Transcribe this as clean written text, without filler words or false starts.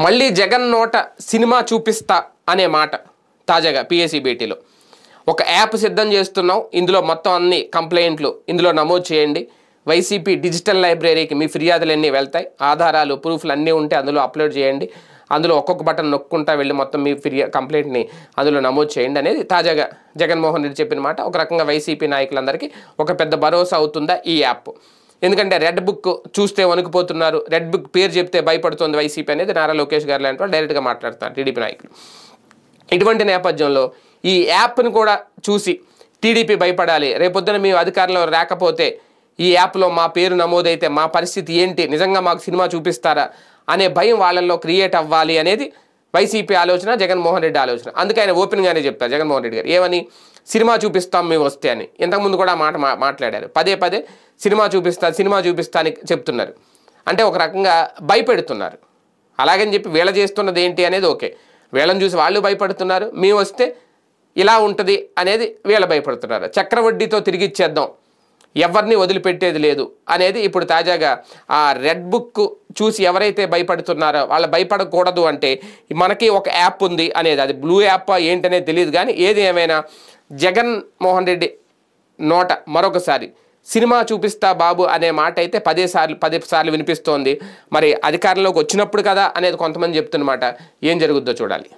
మళ్ళీ జగన్ నోట సినిమా చూపిస్తా అనే మాట తాజాగా పిఎస్సి భేటీలో. ఒక యాప్ సిద్ధం చేస్తున్నాం, ఇందులో మొత్తం అన్ని కంప్లైంట్లు ఇందులో నమోదు చేయండి. వైసీపీ డిజిటల్ లైబ్రరీకి మీ ఫిర్యాదులన్నీ వెళ్తాయి, ఆధారాలు ప్రూఫ్లు అన్నీ ఉంటే అందులో అప్లోడ్ చేయండి, అందులో ఒక్కొక్క బటన్ నొక్కుంటా వెళ్ళి మొత్తం మీ కంప్లైంట్ని అందులో నమోదు చేయండి అనేది తాజాగా జగన్మోహన్ రెడ్డి చెప్పిన మాట. ఒక రకంగా వైసీపీ నాయకులందరికీ ఒక పెద్ద భరోసా అవుతుందా ఈ యాప్? ఎందుకంటే రెడ్ బుక్ చూస్తే వణుకుపోతున్నారు, రెడ్ బుక్ పేరు చెప్తే భయపడుతుంది వైసీపీ అనేది నారా లోకేష్ గారు లాంటి వాళ్ళు డైరెక్ట్గా మాట్లాడుతున్నారు టీడీపీ నాయకులు. ఇటువంటి నేపథ్యంలో ఈ యాప్ను కూడా చూసి టీడీపీ భయపడాలి, రేపొద్దున మేము అధికారంలో రాకపోతే ఈ యాప్లో మా పేరు నమోదైతే మా పరిస్థితి ఏంటి, నిజంగా మాకు సినిమా చూపిస్తారా అనే భయం వాళ్ళల్లో క్రియేట్ అవ్వాలి అనేది వైసీపీ ఆలోచన, జగన్మోహన్ రెడ్డి ఆలోచన. అందుకే ఆయన ఓపెన్గానే చెప్తారు జగన్మోహన్ రెడ్డి గారు ఏమని, సినిమా చూపిస్తాం మేము వస్తే అని. ఇంతకుముందు కూడా మాట్లాడారు, పదే పదే సినిమా చూపిస్తా అని చెప్తున్నారు. అంటే ఒక రకంగా భయపెడుతున్నారు. అలాగని చెప్పి వీళ్ళ చేస్తున్నది ఏంటి అనేది ఓకే, వీళ్ళని చూసి వాళ్ళు భయపడుతున్నారు, మేము వస్తే ఇలా ఉంటుంది అనేది వీళ్ళ భయపడుతున్నారు. చక్రవడ్డీతో తిరిగి ఇచ్చేద్దాం, ఎవరిని వదిలిపెట్టేది లేదు అనేది ఇప్పుడు తాజాగా ఆ రెడ్ బుక్ చూసి ఎవరైతే భయపడుతున్నారో వాళ్ళు భయపడకూడదు అంటే మనకి ఒక యాప్ ఉంది అనేది, అది బ్లూ యాప్ ఏంటనేది తెలియదు. కానీ ఏది ఏమైనా జగన్మోహన్ రెడ్డి నోట మరొకసారి సినిమా చూపిస్తా బాబు అనే మాట అయితే 10 సార్లు వినిపిస్తోంది. మరి అధికారంలోకి వచ్చినప్పుడు కదా అనేది కొంతమంది చెప్తున్నమాట. ఏం జరుగుద్దో చూడాలి.